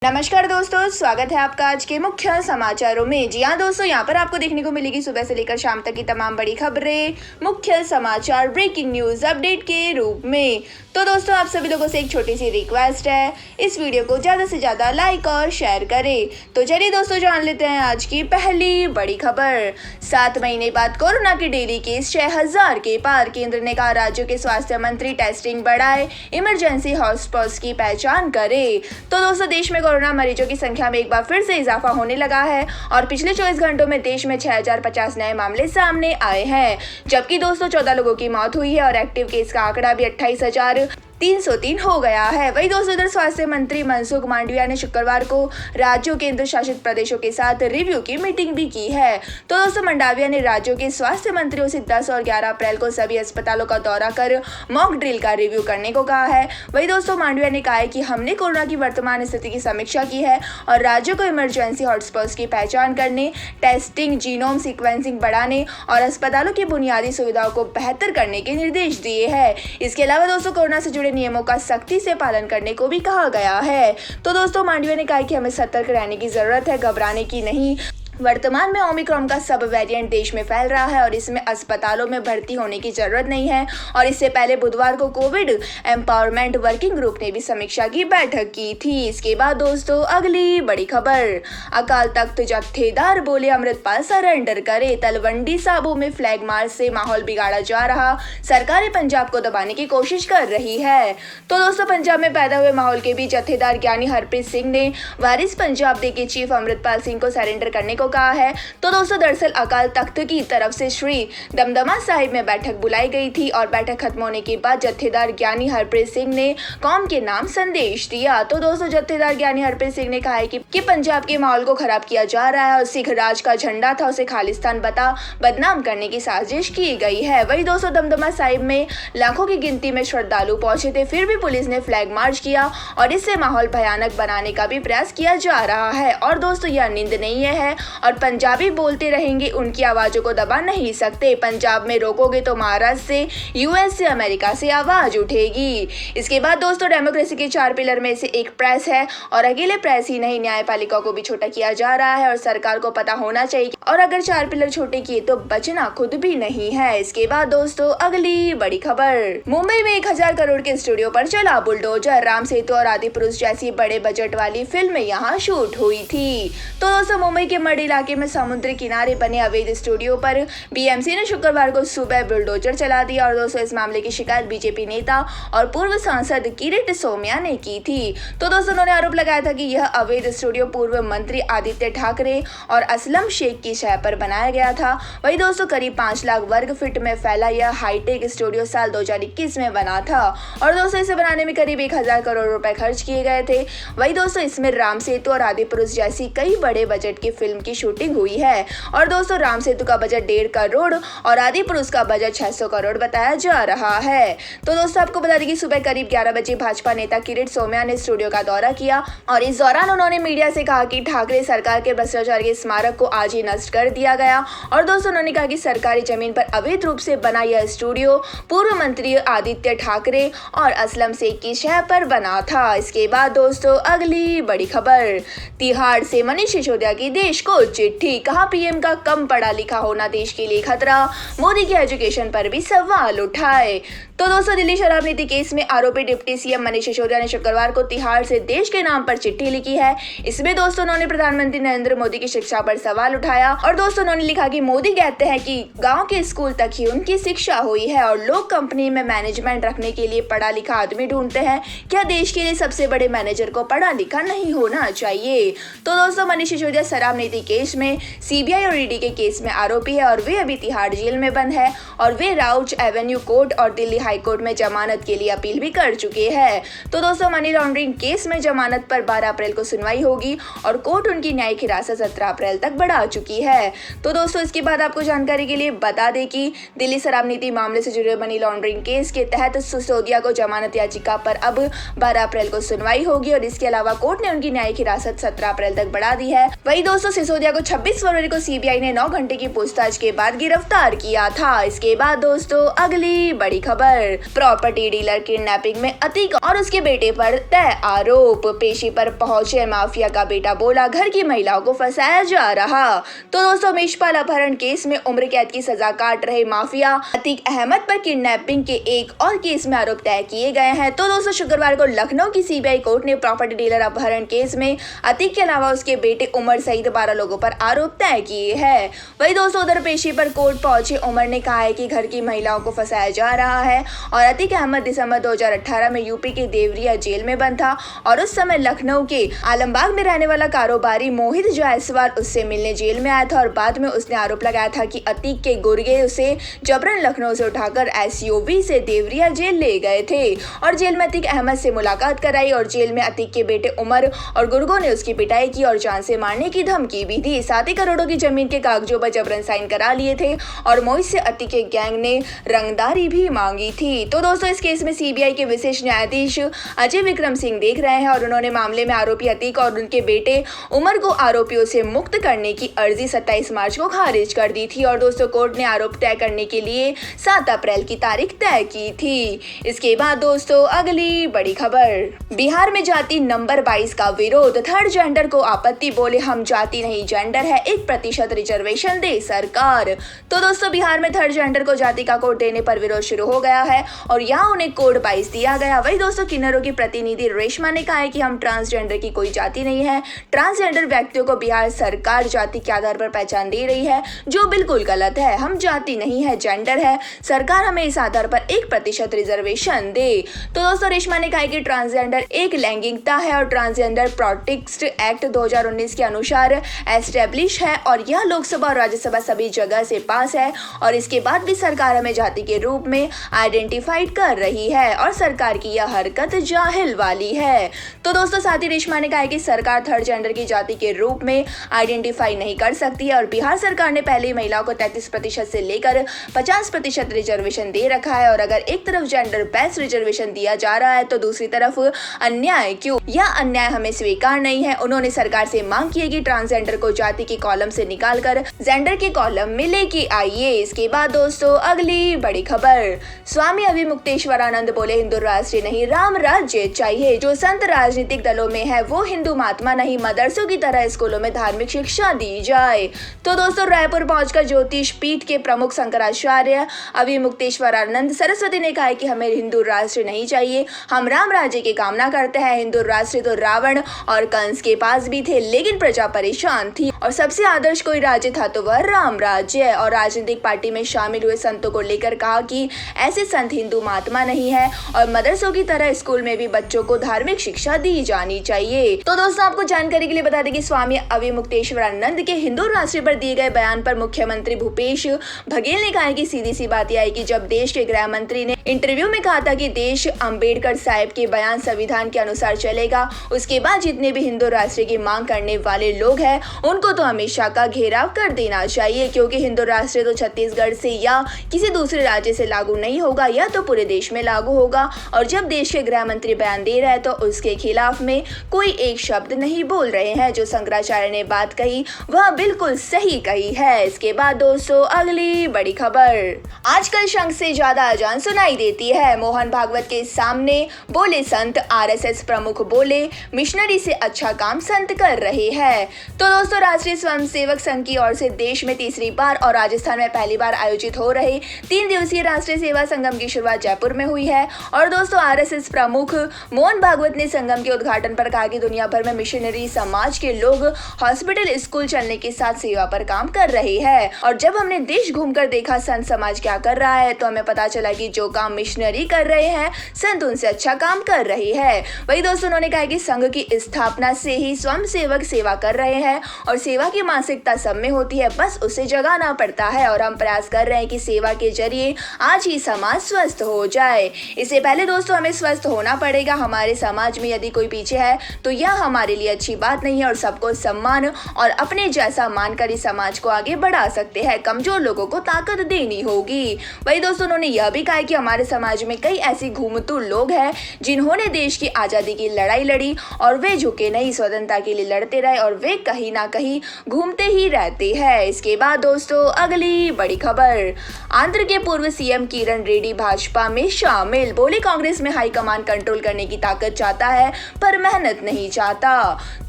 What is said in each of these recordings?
नमस्कार दोस्तों, स्वागत है आपका आज के मुख्य समाचारों में। जी हाँ दोस्तों, यहाँ पर आपको देखने को मिलेगी सुबह से लेकर शाम तक की तमाम बड़ी खबरें, मुख्य समाचार, ब्रेकिंग न्यूज अपडेट के रूप में। तो दोस्तों, आप सभी लोगों से एक छोटी सी रिक्वेस्ट है, इस वीडियो को ज़्यादा से ज़्यादा लाइक और शेयर करें। तो चलिए दोस्तों, जान लेते हैं आज की पहली बड़ी खबर। 7 महीने बाद कोरोना के डेली केस 6000 के पार। केंद्र ने कहा राज्यों के स्वास्थ्य मंत्री टेस्टिंग बढ़ाए, इमरजेंसी हॉटस्पॉट्स की पहचान करे। तो दोस्तों, देश में कोरोना मरीजों की संख्या में एक बार फिर से इजाफा होने लगा है और पिछले 24 घंटों में देश में 6050 नए मामले सामने आए हैं, जबकि दोस्तों 14 लोगों की मौत हुई है और एक्टिव केस का आंकड़ा भी 28,303 हो गया है। वही दोस्तों, इधर स्वास्थ्य मंत्री मनसुख मांडविया ने शुक्रवार को राज्यों केंद्र शासित प्रदेशों के साथ रिव्यू की मीटिंग भी की है। तो दोस्तों, मांडविया ने राज्यों के स्वास्थ्य मंत्रियों से 10 और 11 अप्रैल को सभी अस्पतालों का दौरा कर मॉक ड्रिल का रिव्यू करने को कहा है। वही दोस्तों, मांडविया ने कहा है कि हमने कोरोना की वर्तमान स्थिति की समीक्षा की है और राज्यों को इमरजेंसी हॉटस्पॉट्स की पहचान करने, टेस्टिंग, जीनोम सीक्वेंसिंग बढ़ाने और अस्पतालों की बुनियादी सुविधाओं को बेहतर करने के निर्देश दिए हैं। इसके अलावा दोस्तों, कोरोना से जुड़े नियमों का सख्ती से पालन करने को भी कहा गया है। तो दोस्तों, मांडविया ने कहा कि हमें सतर्क रहने की जरूरत है, घबराने की नहीं। वर्तमान में ओमिक्रॉन का सब वेरिएंट देश में फैल रहा है और इसमें अस्पतालों में भर्ती होने की जरूरत नहीं है। और इससे पहले बुधवार को कोविड एम्पावरमेंट वर्किंग ग्रुप ने भी समीक्षा की बैठक की थी। इसके बाद दोस्तों, अगली बड़ी खबर। अकाल तख्त जत्थेदार बोले अमृतपाल सरेंडर करे। तलवंडी साबो में फ्लैग मार्च से माहौल बिगाड़ा जा रहा, सरकारें पंजाब को दबाने की कोशिश कर रही है। तो दोस्तों, पंजाब में पैदा हुए माहौल के बीच जत्थेदार ज्ञानी हरप्रीत सिंह ने वारिस पंजाब डे के चीफ अमृतपाल सिंह को सरेंडर करने को कहा है। तो दोस्तों, दरअसल अकाल तख्त की तरफ से श्री दमदमा साहिब में बैठक बुलाई गई थी और बैठक खत्म होने के बाद जत्थेदार ज्ञानी हरप्रीत सिंह ने कौम के नाम संदेश दिया। तो दोस्तों, जत्थेदार ज्ञानी हरप्रीत सिंह ने कहा है कि पंजाब के माहौल को खराब किया जा रहा है और सिख राज का झंडा था उसे खालिस्तान बदनाम करने की साजिश की गई है। वही दोस्तों, दमदमा साहिब में लाखों की गिनती में श्रद्धालु पहुंचे थे, फिर भी पुलिस ने फ्लैग मार्च किया और इससे माहौल भयानक बनाने का भी प्रयास किया जा रहा है। और दोस्तों, यह निंदनीय है और पंजाबी बोलते रहेंगे, उनकी आवाजों को दबा नहीं सकते। पंजाब में रोकोगे तो महाराष्ट्र से, यूएस से, अमेरिका से आवाज उठेगी। इसके बाद दोस्तों, डेमोक्रेसी के 4 पिलर में से एक प्रेस है और अकेले प्रेस ही नहीं, न्यायपालिका को भी छोटा किया जा रहा है और सरकार को पता होना चाहिए और अगर 4 पिलर छोटे किए तो बचना खुद भी नहीं है। इसके बाद दोस्तों, अगली बड़ी खबर। मुंबई में 1000 करोड़ के स्टूडियो पर चला बुलडोजर। राम सेतु और आदिपुरुष जैसी बड़े बजट वाली फिल्म यहाँ शूट हुई थी। तो दोस्तों, मुंबई के मड इलाके में समुद्र किनारे बने अवैध स्टूडियो पर बीएमसी ने शुक्रवार को सुबह बुलडोजर चला दिया। और दोस्तों, इस मामले की शिकायत बीजेपी नेता और पूर्व सांसद किरीट सोमया ने की थी। तो दोस्तों, उन्होंने आरोप लगाया था कि यह अवैध स्टूडियो पूर्व मंत्री आदित्य ठाकरे और असलम शेख की शय पर बनाया गया था। वही दोस्तों, करीब 5 लाख वर्ग फीट में फैला यह हाईटेक स्टूडियो साल 2021 में बना था और दोस्तों, इसे बनाने में करीब 1000 करोड़ रुपए खर्च किए गए थे। वही दोस्तों, इसमें राम सेतु और आदिपुरुष जैसी कई बड़े बजट की फिल्म की शूटिंग हुई है। और दोस्तों, राम सेतु का बजट 1.5 करोड़ और आदिपुरुष का बजट 600 करोड़ बताया जा रहा है। तो दोस्तों, आपको बता दें कि सुबह करीब 11 बजे भाजपा नेता किरीट सोमया ने स्टूडियो का दौरा किया और इस दौरान उन्होंने मीडिया से कहा कि ठाकरे सरकार के भ्रष्टाचार के स्मारक को आज ही नष्ट कर दिया गया। और दोस्तों, उन्होंने कहा कि सरकारी जमीन पर अवैध रूप से बना यह स्टूडियो पूर्व मंत्री आदित्य ठाकरे और असलम शेख की शय पर बना था। इसके बाद दोस्तों, अगली बड़ी खबर। तिहाड़ से मनीष सिसोदिया की देश को चिट्ठी। कहा पीएम का कम पढ़ा लिखा होना देश के लिए खतरा, मोदी के एजुकेशन पर भी सवाल उठाए। तो दोस्तों, दिल्ली शराब नीति केस में आरोपी डिप्टी सीएम मनीष सिसोदिया ने शुक्रवार को तिहाड़ से देश के नाम पर चिट्ठी लिखी है। इसमें दोस्तों, उन्होंने प्रधानमंत्री नरेंद्र मोदी की शिक्षा पर सवाल उठाया और दोस्तों, उन्होंने लिखा कि मोदी कहते हैं कि गांव के स्कूल तक ही उनकी शिक्षा हुई है और लोग कंपनी में मैनेजमेंट रखने के लिए पढ़ा लिखा आदमी ढूंढते हैं। क्या देश के लिए सबसे बड़े मैनेजर को पढ़ा लिखा नहीं होना चाहिए? तो दोस्तों, मनीष सिसोदिया शराब नीति केस में सीबीआई और ईडी के केस में आरोपी है और वे अभी तिहाड़ जेल में बंद है और वे राउच एवेन्यू कोर्ट और दिल्ली हाई कोर्ट में जमानत के लिए अपील भी कर चुके हैं। तो दोस्तों, मनी लॉन्ड्रिंग केस में जमानत पर 12 अप्रैल को सुनवाई होगी और कोर्ट उनकी न्यायिक हिरासत 17 अप्रैल तक बढ़ा चुकी है। तो दोस्तों, इसके बाद आपको जानकारी के लिए बता दें कि दिल्ली शराब नीति मामले से जुड़े मनी लॉन्ड्रिंग केस के तहत सिसोदिया को जमानत याचिका पर अब 12 अप्रैल को सुनवाई होगी और इसके अलावा कोर्ट ने उनकी न्यायिक हिरासत 17 अप्रैल तक बढ़ा दी है। वही दोस्तों, सिसोदिया सिसोदिया को 26 फरवरी को सीबीआई ने 9 घंटे की पूछताछ के बाद गिरफ्तार किया था। इसके बाद दोस्तों अगली बड़ी खबर, प्रॉपर्टी डीलर किडनैपिंग में अतीक और उसके बेटे पर तय आरोप। पेशी पर पहुंचे माफिया का बेटा बोला घर की महिलाओं को फंसाया जा रहा। तो दोस्तों मेषपाल अपहरण केस में उम्र कैद की सजा काट रहे माफिया अतीक अहमद पर किडनैपिंग के एक और केस में आरोप तय किए गए हैं। तो दोस्तों शुक्रवार को लखनऊ की सीबीआई कोर्ट ने प्रॉपर्टी डीलर अपहरण केस में अतीक के अलावा उसके बेटे उमर सहित 12 लोगों पर आरोप तय किए हैं। वही दोस्तों उधर पेशी पर कोर्ट पहुंचे उमर ने कहा है कि घर की महिलाओं को फंसाया जा रहा है और अतीक अहमद दिसंबर 2018 में यूपी के देवरिया जेल में बंद था और उस समय लखनऊ के आलमबाग में रहने वाला कारोबारी मोहित जायसवाल उससे मिलने जेल में आया था और बाद में उसने आरोप लगाया था कि अतीक के गुर्गे उसे जबरन लखनऊ से उठाकर एसयूवी से देवरिया जेल ले गए थे और जेल में अतीक अहमद से मुलाकात कराई और जेल में अतीक के बेटे उमर और गुर्गों ने उसकी पिटाई की और जान से मारने की धमकी भी दी। साथ ही करोड़ों की जमीन के कागजों पर जबरन साइन करा लिए थे और मोहित से अतीक के गैंग ने रंगदारी भी मांगी थी। तो दोस्तों इस केस में सीबीआई के विशेष न्यायाधीश अजय विक्रम सिंह देख रहे हैं और उन्होंने मामले में आरोपी अतीक और उनके बेटे उमर को आरोपियों से मुक्त करने की अर्जी 27 मार्च को खारिज कर दी थी और दोस्तों कोर्ट ने आरोप तय करने के लिए 7 अप्रैल की तारीख तय की थी। इसके बाद दोस्तों अगली बड़ी खबर, बिहार में जाति नंबर 22 का विरोध, थर्ड जेंडर को आपत्ति, बोले हम जाति नहीं जेंडर है, 1% रिजर्वेशन दे सरकार। तो दोस्तों बिहार में थर्ड जेंडर को जाति का कोड देने पर विरोध शुरू हो गया है और यहाँ उन्हें कोड 22 दिया गया। वही दोस्तों किन्नरों की प्रतिनिधि रेशमा ने कहा है कि हम ट्रांसजेंडर की कोई जाति नहीं है, ट्रांसजेंडर व्यक्तियों को बिहार सरकार जाति के आधार पर पहचान दे रही है जो बिल्कुल गलत है। हम जाति नहीं है जेंडर है, सरकार हमें इस आधार पर 1% रिजर्वेशन दे। तो दोस्तों रेशमा ने कहा कि ट्रांसजेंडर एक लैंगिकता है और ट्रांसजेंडर प्रोटेक्ट एक्ट 2019 के अनुसार एस्टेब्लिश है और यह लोकसभा और राज्यसभा सभी जगह से पास है और इसके बाद भी सरकार हमें जाति के रूप में आइडेंटिफाइड कर रही है और सरकार की यह हरकत जाहिल वाली है। तो दोस्तों साथ ही रेशमा ने कहा कि सरकार थर्ड जेंडर की जाति के रूप में आइडेंटिफाई नहीं कर सकती है और बिहार सरकार ने पहले महिलाओं को 33% से लेकर 50% रिजर्वेशन दे रखा है और अगर एक तरफ जेंडर बेस्ड रिजर्वेशन दिया जा रहा है तो दूसरी तरफ अन्याय क्यों? यह अन्याय हमें स्वीकार नहीं है। उन्होंने सरकार से मांग की है कि ट्रांसजेंडर को जाति के कॉलम से निकालकर जेंडर के कॉलम में लेके आइए। इसके बाद दोस्तों अगली बड़ी खबर, स्वामी अभिमुक्तेश्वरानंद बोले हिंदू राष्ट्र नहीं राम राज्य चाहिए, जो संत राजनीतिक दलों में है वो हिंदू महात्मा नहीं, मदरसों की तरह स्कूलों में धार्मिक शिक्षा दी जाए। तो दोस्तों रायपुर पहुंचकर ज्योतिष पीठ के प्रमुख शंकराचार्य अभिमुक्तेश्वरानंद सरस्वती ने कहा कि हमें हिंदू राष्ट्र नहीं चाहिए, हम राम राज्य की कामना करते हैं। हिंदू राष्ट्र तो रावण और कंस के पास भी थे लेकिन प्रजा परेशान थी और सबसे आदर्श कोई राज्य था तो वह राम राज्य। और राजनीतिक पार्टी में शामिल हुए संतों को लेकर कहा कि ऐसे संत हिंदू महात्मा नहीं है और मदरसों की तरह स्कूल में भी बच्चों को धार्मिक शिक्षा दी जानी चाहिए। तो दोस्तों आपको जानकारी के लिए बता दें कि स्वामी अभिमुक्तेश्वरानंद के हिंदू राष्ट्र पर दिए गए बयान पर मुख्यमंत्री भूपेश बघेल ने कहा कि सीधी सी बात यह है कि जब देश के गृह मंत्री ने इंटरव्यू में कहा था कि देश अंबेडकर साहब के बयान संविधान के अनुसार चलेगा, उसके बाद जितने भी हिंदू राष्ट्र की मांग करने वाले लोग हैं उनको तो हमेशा का घेराव कर देना चाहिए क्योंकि हिंदू राष्ट्र तो छत्तीसगढ़ से या किसी दूसरे राज्य से लागू नहीं होगा, यह तो पूरे देश में लागू होगा। और जब देश के गृह मंत्री बयान दे रहे हैं तो उसके खिलाफ में कोई एक शब्द नहीं बोल रहे हैं। जो शंकराचार्य ने बात कही वह बिल्कुल सही कही है। इसके बाद दोस्तों अगली बड़ी खबर, आजकल शंख से ज्यादा अजान सुनाई देती है, मोहन भागवत के सामने बोले संत, आरएसएस प्रमुख बोले मिशनरी से अच्छा काम संत कर रहे हैं। तो दोस्तों राष्ट्रीय स्वयंसेवक संघ की ओर से देश में तीसरी बार और राजस्थान में पहली बार आयोजित हो रहे 3 दिवसीय राष्ट्रीय सेवा संगम की शुरुआत जयपुर में हुई है और दोस्तों आरएसएस प्रमुख मोहन भागवत ने संगम के उद्घाटन पर कहा कि दुनिया भर में मिशनरी समाज के लोग हॉस्पिटल स्कूल चलने के साथ सेवा पर काम कर रहे हैं और जब हमने देश घूमकर देखा संत समाज क्या कर रहा है तो हमें पता चला कि जो काम मिशनरी कर रहे हैं संत उनसे अच्छा काम कर रहे हैं। वही दोस्तों उन्होंने कहा कि संघ की स्थापना से ही स्वयंसेवक सेवा कर रहे हैं और सेवा की मानसिकता सब में होती है, बस उसे जगाना पड़ता है और हम प्रयास कर रहे हैं कि सेवा के जरिए आज ही समाज स्वस्थ हो जाए। इससे पहले दोस्तों हमें स्वस्थ होना पड़ेगा। हमारे समाज में यदि कोई पीछे है तो यह हमारे लिए अच्छी बात नहीं है और सबको सम्मान और अपने जैसा मानकर इस समाज को आगे बढ़ा सकते हैं। कमजोर लोगों को ताकत देनी होगी। वही दोस्तों उन्होंने यह भी कहा कि हमारे हमारे समाज में कई ऐसी घूमतू लोग हैं जिन्होंने देश की आजादी की लड़ाई लड़ी और वे झुके नहीं, स्वतंत्रता के लिए लड़ते रहे और वे कहीं ना कहीं घूमते ही रहते हैं। इसके बाद दोस्तों अगली बड़ी खबर, आंध्र के पूर्व सीएम किरण रेड्डी भाजपा में शामिल। बोले कांग्रेस में हाईकमान कंट्रोल करने की ताकत चाहता है पर मेहनत नहीं चाहता।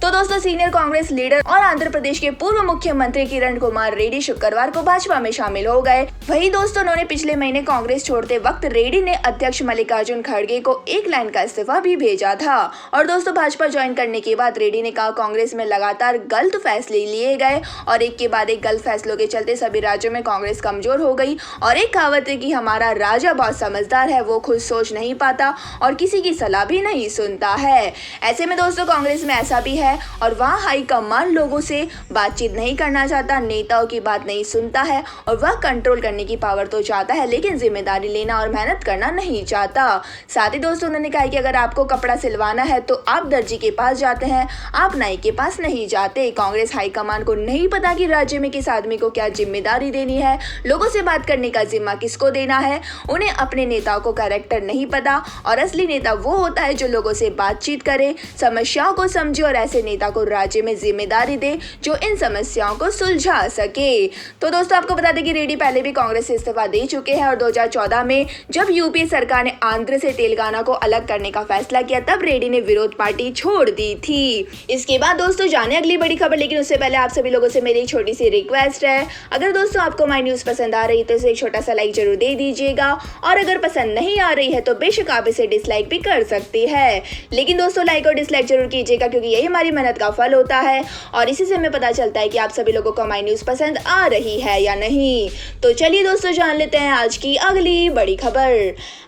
तो दोस्तों सीनियर कांग्रेस लीडर और आंध्र प्रदेश के पूर्व मुख्यमंत्री किरण कुमार रेड्डी शुक्रवार को भाजपा में शामिल हो गए। वहीं दोस्तों उन्होंने पिछले महीने कांग्रेस छोड़ते वक्त रेड्डी ने अध्यक्ष मल्लिकार्जुन खड़गे को एक लाइन का इस्तीफा भी भेजा था। और दोस्तों भाजपा ज्वाइन करने के बाद रेड्डी ने कहा कांग्रेस में लगातार गलत फैसले लिए गए और एक के बाद एक गलत फैसलों के चलते सभी राज्यों में कांग्रेस कमजोर हो गई। और एक कहावत है कि हमारा राजा बहुत समझदार है, वो खुद सोच नहीं पाता और किसी की सलाह भी नहीं सुनता है। ऐसे में दोस्तों कांग्रेस में ऐसा भी है और वहाँ हाईकमान लोगों से बातचीत नहीं करना चाहता, नेताओं की बात नहीं सुनता है और वह कंट्रोल करने की पावर तो चाहता है लेकिन जिम्मेदारी लेना और मेहनत करना नहीं चाहता। साथ ही दोस्तों उन्होंने कहा कि अगर आपको कपड़ा सिलवाना है तो आप दर्जी के पास जाते हैं, आप नाई के पास नहीं जाते। कांग्रेस हाईकमान को नहीं पता कि राज्य में किस आदमी को क्या जिम्मेदारी देनी है, लोगों से बात करने का जिम्मा किसको देना है। उन्हें अपने नेताओं को कैरेक्टर नहीं पता और असली नेता वो होता है जो लोगों से बातचीत करे, समस्याओं को समझे और ऐसे नेता को राज्य में जिम्मेदारी दे जो इन समस्याओं को सुलझा सके। तो दोस्तों आपको बता दें कि रेड्डी पहले भी कांग्रेस से इस्तीफा दे चुके हैं और 2014 में जब यूपीए सरकार ने आंध्र से तेलंगाना को अलग करने का फैसला किया तब रेड्डी ने विरोध पार्टी छोड़ दी थी। इसके बाद दोस्तों जाने अगली बड़ी खबर, लेकिन उससे पहले आप सभी लोगों से मेरी एक छोटी सी रिक्वेस्ट है, अगर दोस्तों आपको माय न्यूज पसंद आ रही है तो इसे एक छोटा सा लाइक जरूर दे दीजिएगा और अगर पसंद नहीं आ रही है तो बेशक आप इसे डिसलाइक भी कर सकती है, लेकिन दोस्तों लाइक और डिसलाइक जरूर कीजिएगा क्योंकि यही हमारी मेहनत का फल होता है और इसी से हमें पता चलता है कि आप सभी लोगों को माय न्यूज पसंद आ रही है या नहीं। तो चलिए दोस्तों जान लेते हैं आज की अगली बड़ी खबर।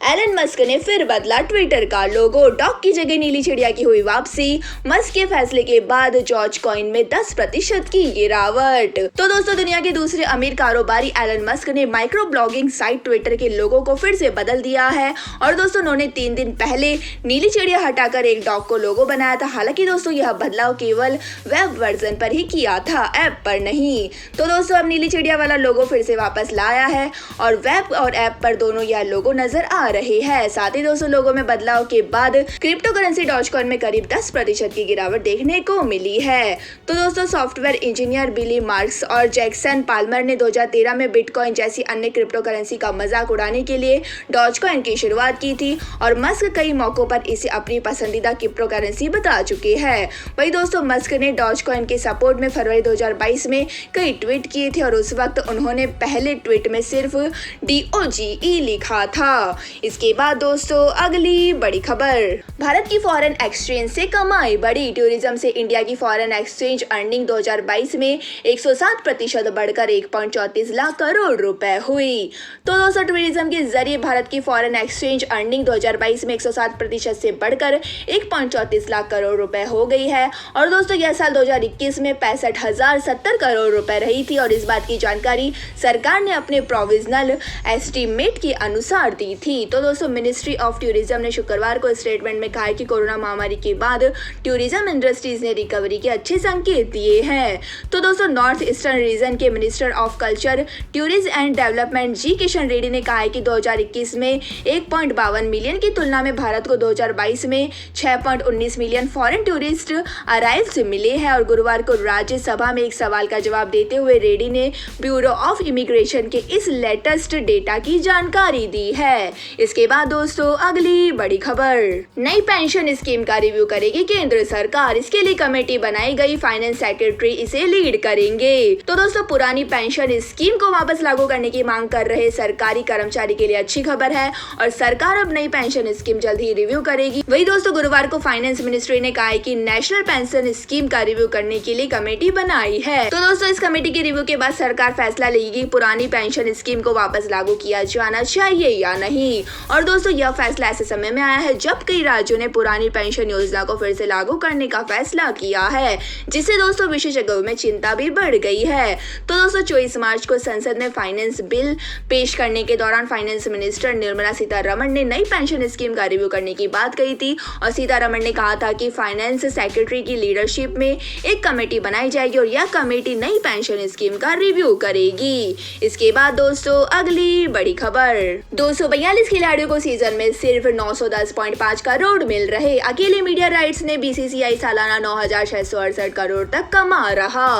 एलन मस्क ने फिर बदला ट्विटर का लोगो, डॉग की जगह नीली चिड़िया की हुई वापसी। मस्क के फैसले के बाद डॉज कॉइन में 10% की गिरावट। तो दोस्तों दुनिया के दूसरे अमीर कारोबारी एलन मस्क ने माइक्रो ब्लॉगिंग साइट ट्विटर के लोगो को फिर से बदल दिया है और दोस्तों उन्होंने 3 दिन पहले नीली चिड़िया हटाकर एक डॉग को लोगो बनाया था। हालांकि दोस्तों यह बदलाव केवल वेब वर्जन पर ही किया था, ऐप पर नहीं। तो दोस्तों अब नीली चिड़िया वाला लोगो फिर से वापस लाया है और वेब और ऐप पर दोनों यह लोगो नजर आ रहे हैं। साथ ही दोस्तों लोगो में बदलाव के बाद क्रिप्टो करेंसी डॉजकॉइन में करीब 10% की गिरावट देखने को मिली है। तो दोस्तों सॉफ्टवेयर इंजीनियर बिली मार्क्स और जैक्सन पाल्मर ने 2013 में बिटकॉइन जैसी अन्य क्रिप्टो करेंसी का मजाक उड़ाने के लिए डॉजकॉइन की शुरुआत की थी और मस्क कई मौकों पर इसे अपनी पसंदीदा क्रिप्टो करेंसी बता चुके हैं। वही दोस्तों मस्क ने डॉजकॉइन के सपोर्ट में फरवरी 2022 में कई ट्वीट किए थे और उस वक्त उन्होंने पहले ट्वीट में सिर्फ DOGE लिखा था। इसके बाद दोस्तों अगली बड़ी खबर, भारत की फॉरेन एक्सचेंज से कमाई बढ़ी। टूरिज्म से इंडिया की फॉरेन एक्सचेंज अर्निंग 2022 में 107% बढ़कर 1.34 लाख करोड़ रुपए हुई। तो दोस्तों टूरिज्म के जरिए भारत की फॉरेन एक्सचेंज अर्निंग 2022 में 107% से बढ़कर 1.34 लाख करोड़ रुपए हो गई है और दोस्तों यह साल 2021 में 65,070 करोड़ रुपए रही थी और इस बात की जानकारी सरकार ने अपने प्रोविजनल एस्टीमेट के अनुसार दी थी। तो दोस्तों मिनिस्ट्री ऑफ टूरिज्म ने शुक्रवार को स्टेटमेंट में कहा कि कोरोना महामारी के बाद टूरिज्म इंडस्ट्रीज ने रिकवरी के अच्छे संकेत दिए हैं। तो दोस्तों नॉर्थ ईस्टर्न रीजन के minister of culture, tourism and development G Kishan Reddy ने कहा है कि 2021 में 1.52 मिलियन की तुलना में भारत को 2022 में 6.19 मिलियन फॉरेन टूरिस्ट अराइव्स मिले हैं। और गुरुवार को राज्यसभा में एक सवाल का जवाब देते हुए रेड्डी ने ब्यूरो ऑफ इमिग्रेशन के इस लेटेस्ट डेटा की जानकारी दी है। इसके बाद दोस्तों अगली बड़ी खबर, नई पेंशन स्कीम का रिव्यू करेगी केंद्र सरकार। इसके लिए कमेटी बनाई गई, फाइनेंस सेक्रेटरी इसे लीड करेंगे। तो दोस्तों पुरानी पेंशन स्कीम को वापस लागू करने की मांग कर रहे सरकारी कर्मचारी के लिए अच्छी खबर है और सरकार अब नई पेंशन स्कीम जल्द ही रिव्यू करेगी। वही दोस्तों गुरुवार को फाइनेंस मिनिस्ट्री ने कहा है कि नेशनल पेंशन स्कीम का रिव्यू करने के लिए कमेटी बनाई है। तो दोस्तों इस कमेटी के रिव्यू के बाद सरकार फैसला लेगी पुरानी पेंशन स्कीम को वापस लागू किया जाना चाहिए या नहीं। और दोस्तों यह फैसला ऐसे समय में आया है जब कई राज्यों ने पुरानी पेंशन योजना को फिर से लागू करने का फैसला किया है, जिससे दोस्तों विशेषज्ञों में चिंता भी बढ़ गई है। तो दोस्तों 24 मार्च को संसद में फाइनेंस बिल पेश करने के दौरान फाइनेंस मिनिस्टर निर्मला सीतारमण ने नई पेंशन स्कीम का रिव्यू करने की बात कही थी और सीतारमण ने कहा था कि फाइनेंस सेक्रेटरी की लीडरशिप में एक कमेटी बनाई जाएगी और यह कमेटी नई पेंशन स्कीम का रिव्यू करेगी। इसके बाद दोस्तों अगली बड़ी खबर, 242 खिलाड़ियों को सीजन में सिर्फ 910.5 करोड़ मिल रहे। अकेले मीडिया राइट्स ने बीसीसीआई सालाना 9,668 करोड़ तक कमा रहा।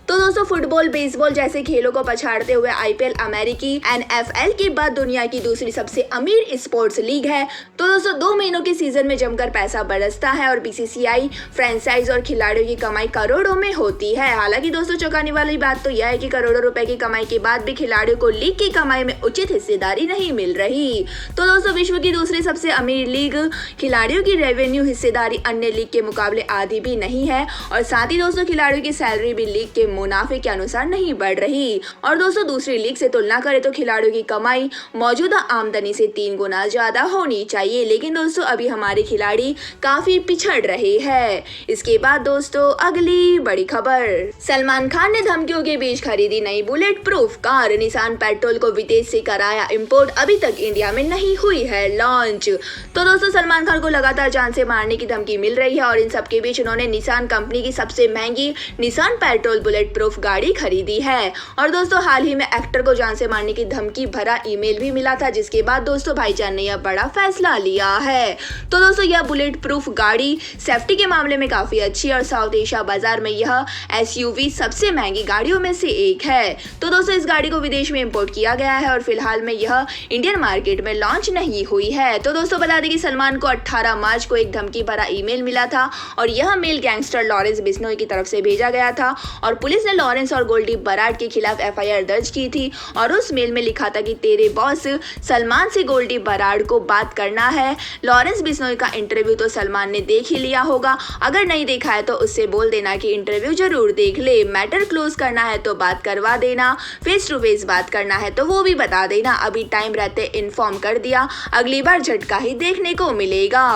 तो दोस्तों, फुटबॉल, बेसबॉल जैसे खेलों को पछाड़ते हुए आईपीएल अमेरिकी NFL के बाद दुनिया की दूसरी सबसे अमीर स्पोर्ट्स लीग है। तो दोस्तों, 2 महीनों के सीजन में जमकर पैसा बरसता है और बीसीसीआई फ्रेंचाइज और खिलाड़ियों की कमाई करोड़ों में होती है। हालांकि दोस्तों, चौंकाने वाली बात तो यह है कि करोड़ों रुपए की कमाई के बाद भी खिलाड़ियों को लीग की कमाई में उचित हिस्सेदारी नहीं मिल रही। तो दोस्तों, विश्व की दूसरी सबसे अमीर लीग खिलाड़ियों की रेवेन्यू हिस्सेदारी अन्य लीग के मुकाबले आधी भी नहीं है और साथ ही दोस्तों, खिलाड़ियों की सैलरी भी लीग के मुनाफे के अनुसार नहीं बढ़ रही। और दोस्तों, दूसरी लीग से तुलना करें तो खिलाड़ियों की कमाई मौजूदा आमदनी से 3 गुना ज्यादा होनी चाहिए, लेकिन दोस्तों अभी हमारे खिलाड़ी काफी पिछड़ रहे हैं। इसके बाद दोस्तों, अगली बड़ी खबर, सलमान खान ने धमकियों के बीच खरीदी नई bullet proof car. Nissan petrol को विदेश से कराया इंपोर्ट, अभी तक इंडिया में नहीं हुई है लॉन्च। तो दोस्तों, सलमान खान को लगातार जान से मारने की धमकी मिल रही है और इन सबके बीच उन्होंने निसान कंपनी की सबसे महंगी निसान पेट्रोल बुलेट प्रूफ गाड़ी खरीदी है। और दोस्तों, हाल ही में एक्टर को जान से मारने की धमकी भरा ईमेल भी मिला था, जिसके बाद दोस्तों भाईजान ने यह बड़ा फैसला लिया है। तो दोस्तों, यह बुलेट प्रूफ गाड़ी सेफ्टी के मामले में काफी अच्छी और साउथ एशिया बाजार में यह SUV सबसे महंगी गाड़ियों में से एक है। तो दोस्तों, इस गाड़ी को विदेश में इंपोर्ट किया गया है और फिलहाल में यह इंडियन मार्केट में लॉन्च नहीं हुई है। तो दोस्तों, बता दें कि सलमान को 18 मार्च को एक धमकी भरा ईमेल मिला था और यह मेल गैंगस्टर लॉरेंस बिश्नोई की तरफ से भेजा गया था और पुलिस ने लॉरेंस और गोल्डी बराड के खिलाफ FIR दर्ज की थी और उस मेल में लिखा था कि तेरे बॉस सलमान से गोल्डी बराड को बात करना है। लॉरेंस बिश्नोई का इंटरव्यू तो सलमान ने देख ही लिया होगा, अगर नहीं देखा है तो उससे बोल देना कि इंटरव्यू जरूर देख ले। मैटर क्लोज करना है तो बात करवा देना, फेस टू फेस बात करना है तो वो भी बता देना। अभी टाइम रहते इन्फॉर्म कर दिया, अगली बार झटका ही देखने को मिलेगा।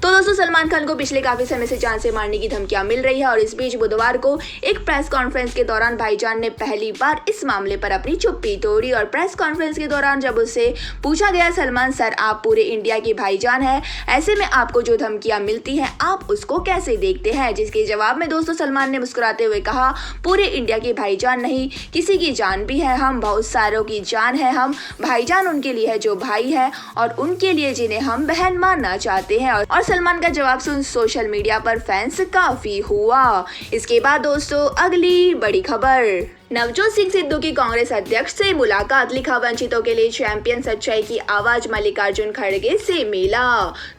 तो दोस्तों, सलमान खान को पिछले काफी समय से जान से मारने की धमकियां मिल रही है और इस बीच बुधवार को एक प्रेस कॉन्फ्रेंस के दौरान भाईजान ने पहली बार इस मामले पर अपनी चुप्पी तोड़ी और प्रेस कॉन्फ्रेंस के दौरान जब उससे पूछा गया, सलमान सर आप पूरे इंडिया के भाईजान हैं, ऐसे में आपको जो धमकियां मिलती हैं आप उसको कैसे देखते हैं, जिसके जवाब में दोस्तों सलमान ने मुस्कुराते हुए कहा, पूरे इंडिया के भाईजान नहीं, किसी की जान भी है, हम बहुत सारों की जान है। हम भाईजान उनके लिए है जो भाई है और उनके लिए जिन्हें हम बहन मानना चाहते हैं। और सलमान का जवाब सुन सोशल मीडिया पर फैंस काफी हुआ। इसके बाद दोस्तों, अगली बड़ी खबर, नवजोत सिंह सिद्धू की कांग्रेस अध्यक्ष से मुलाकात। लिखा, वंचितों के लिए चैंपियन, सच्चाई की आवाज मल्लिकार्जुन खड़गे से मिला।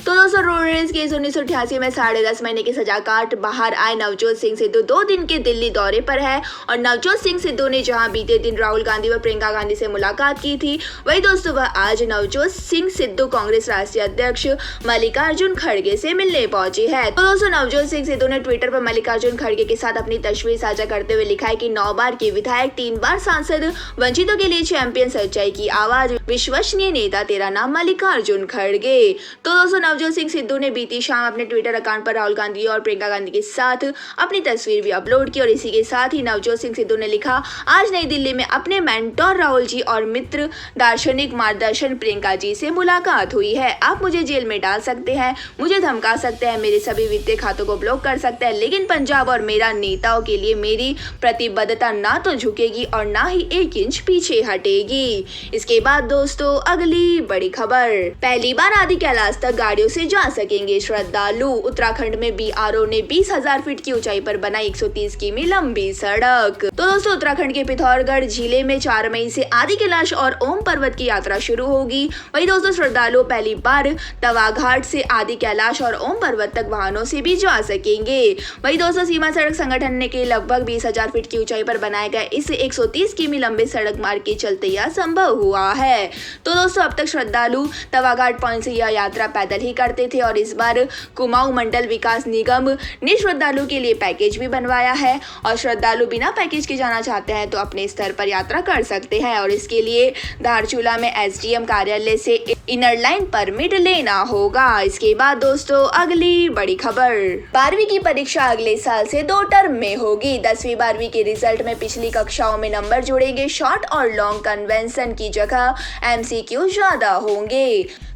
तो दोस्तों, रोड रेज केस 1988 में 10.5 महीने की सजा काट बाहर आए नवजोत सिंह सिद्धू 2 दिन के दिल्ली दौरे पर है और नवजोत सिंह सिद्धू ने जहां बीते दिन राहुल गांधी व प्रियंका गांधी से मुलाकात की थी, वही दोस्तों वह आज नवजोत सिंह सिद्धू कांग्रेस राष्ट्रीय अध्यक्ष मल्लिकार्जुन खड़गे से मिलने पहुंचे है। तो दोस्तों, नवजोत सिंह सिद्धू ने ट्विटर पर मल्लिकार्जुन खड़गे के साथ अपनी तस्वीर साझा करते हुए लिखा है कि 9 बार की विधायक, 3 बार सांसद, वंचितों के लिए चैंपियन, सच्चाई की आवाज, विश्वसनीय नेता, तेरा नाम मल्लिकार्जुन खड़गे। तो दोस्तों, नवजोत सिंह सिद्धू ने बीती शाम अपने ट्विटर अकाउंट पर राहुल गांधी और प्रियंका गांधी के साथ अपनी तस्वीर भी अपलोड की और इसी के साथ ही नवजोत सिंह सिद्धू ने लिखा, आज नई दिल्ली में अपने मेंटोर राहुल जी और मित्र दार्शनिक मार्गदर्शन प्रियंका जी से मुलाकात हुई है। आप मुझे जेल में डाल सकते हैं, मुझे धमका सकते हैं, मेरे सभी वित्तीय खातों को ब्लॉक कर सकते हैं, लेकिन पंजाब और मेरा नेताओं के लिए मेरी प्रतिबद्धता ना तो झुकेगी और ना ही 1 इंच पीछे हटेगी। इसके बाद दोस्तों, अगली बड़ी खबर, पहली बार आदि कैलाश तक गाड़ियों से जा सकेंगे श्रद्धालु। उत्तराखंड में BRO ने 20,000 फीट की ऊंचाई पर बनाई 130 किमी लंबी सड़क। तो दोस्तों, उत्तराखंड के पिथौरागढ़ जिले में 4 मई से आदि कैलाश और ओम पर्वत की यात्रा शुरू होगी। वही दोस्तों, श्रद्धालु पहली बार तवा घाट से आदि कैलाश और ओम पर्वत तक वाहनों से भी जा सकेंगे। वही दोस्तों, सीमा सड़क संगठन ने के लगभग 20,000 फीट की ऊंचाई पर बनाए गए इस 130 किमी लंबे सड़क मार्ग के चलते यह संभव हुआ है। तो दोस्तों, अब तक श्रद्धालु तवाघाट पॉइंट से यह यात्रा पैदल ही करते थे और इस बार कुमाऊं मंडल विकास निगम ने श्रद्धालु के लिए पैकेज भी बनवाया है और श्रद्धालु बिना पैकेज के जाना चाहते हैं तो अपने स्तर पर यात्रा कर सकते हैं और इसके लिए धारचूला में SDM कार्यालय से इनर लाइन परमिट लेना होगा। इसके बाद दोस्तों अगली बड़ी खबर, 12वीं की परीक्षा अगले साल से 2 टर्म में होगी। 10वीं 12वीं के रिजल्ट में पिछली कक्षाओं में नंबर जुड़ेंगे। शॉर्ट और लॉन्ग कन्वेंशन की जगह MCQ ज्यादा होंगे।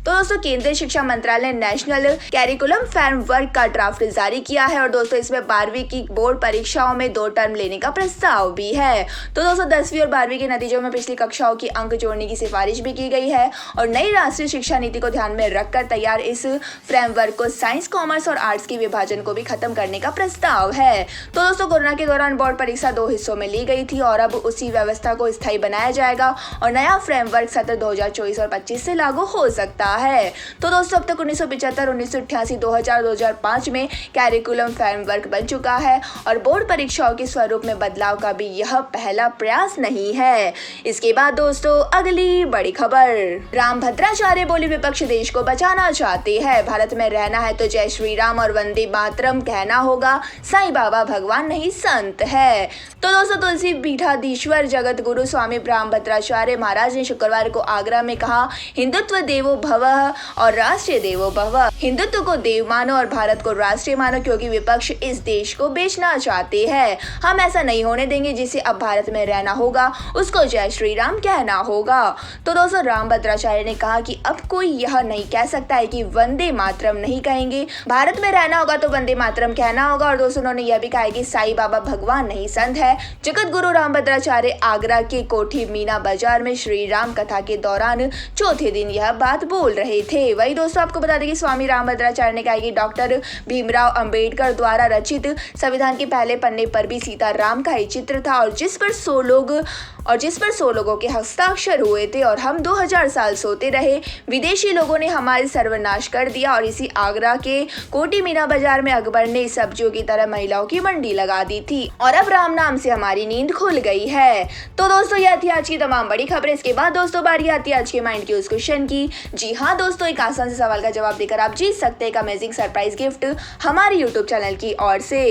तो दोस्तों केंद्रीय शिक्षा मंत्रालय ने नेशनल कैरिकुलम फ्रेमवर्क का ड्राफ्ट जारी किया है और दोस्तों इसमें 12वीं की बोर्ड परीक्षाओं में 2 टर्म लेने का प्रस्ताव भी है। तो दोस्तों 10वीं और 12वीं के नतीजों में पिछली कक्षाओं की अंक जोड़ने की सिफारिश भी की गई है और नई राष्ट्रीय शिक्षा नीति को ध्यान में रखकर तैयार इस फ्रेमवर्क को साइंस, कॉमर्स और आर्ट्स की विभाजन को भी खत्म करने का प्रस्ताव है। तो दोस्तों कोरोना के दौरान बोर्ड परीक्षा 2 हिस्सों में ली गई थी और अब उसी व्यवस्था को स्थायी बनाया जाएगा और नया फ्रेमवर्क सत्र 2024 और 25 से लागू हो सकता है। तो दोस्तों अब तक 1975, 1988, 2000, 2005 में कैरिकुलम फ्रेमवर्क बन चुका है और बोर्ड परीक्षाओं के स्वरूप में बदलाव का भी यह पहला प्रयास नहीं है। इसके बाद दोस्तों अगली बड़ी खबर, राम भद्राचार्य बोले विपक्ष देश को बचाना चाहते हैं। भारत में रहना है तो जय श्री राम और वंदे मातरम कहना होगा। साईं बाबा भगवान नहीं संत है। तो दोस्तों तुलसी पीठाधीश्वर जगत गुरु स्वामी राम भद्राचार्य महाराज ने शुक्रवार को आगरा में कहा, हिंदुत्व देवो भवः और राष्ट्रीय देवो भवः। हिंदुत्व को देव मानो और भारत को राष्ट्रीय मानो, क्योंकि विपक्ष इस देश को बेचना चाहते हैं। हम ऐसा नहीं होने देंगे। जिसे अब भारत में रहना होगा उसको जय श्री राम कहना होगा। तो दोस्तों राम भद्राचार्य ने कहा कि अब कोई यह नहीं कह सकता है कि वंदे मातरम नहीं कहेंगे। भारत में रहना होगा तो वंदे मातरम कहना होगा। और दोस्तों उन्होंने यह भी कहा कि साईं बाबा भगवान नहीं संत है। जगत गुरु राम भद्राचार्य आगरा के कोठी मीना बाजार में श्री राम कथा के दौरान चौथे दिन यह बात बोल रहे थे। वही दोस्तों आपको बता दें कि स्वामी राम भद्राचार्य ने कहा कि डॉक्टर भीमराव अंबेडकर द्वारा रचित संविधान के पहले पन्ने पर भी सीताराम का ही चित्र था और जिस पर 100 लोगों के हस्ताक्षर हुए थे और हम 2000 साल सोते रहे। विदेशी लोगों ने हमारे सर्वनाश कर दिया और इसी आगरा के कोठी मीना बाजार में अकबर ने सब्जियों की तरह महिलाओं की मंडी लगा दी थी और अब राम नाम से हमारी नींद खुल गई है। तो दोस्तों यह थी आज की तमाम बड़ी खबरें। इसके बाद दोस्तों बारी आती है आज के माइंड के उस क्वेश्चन की। जी हाँ दोस्तों, एक आसान से सवाल का जवाब देकर आप जीत सकते हैं एक अमेजिंग सरप्राइज गिफ्ट हमारे यूट्यूब चैनल की ओर से।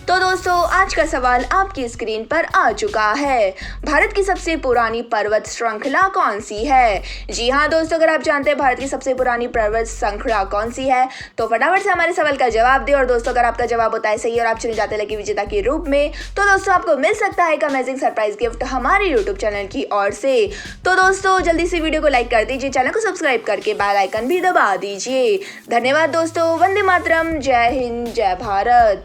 तो दोस्तों आज का सवाल आपकी स्क्रीन पर आ चुका है। भारत की सबसे पुरानी पर्वत श्रृंखला कौन सी है? जी हाँ दोस्तों, अगर आप जानते हैं भारत की सबसे पुरानी पर्वत श्रृंखला कौन सी है तो फटाफट से हमारे सवाल का जवाब दें। और दोस्तों अगर आपका जवाब होता है सही और आप चुने जाते लकी विजेता के रूप में तो दोस्तों आपको मिल सकता है एक अमेजिंग सरप्राइज गिफ्ट हमारे यूट्यूब चैनल की ओर से। तो दोस्तों जल्दी से वीडियो को लाइक कर दीजिए, चैनल को सब्सक्राइब करके बेल आइकन भी दबा दीजिए। धन्यवाद दोस्तों। वंदे मातरम। जय हिंद, जय भारत।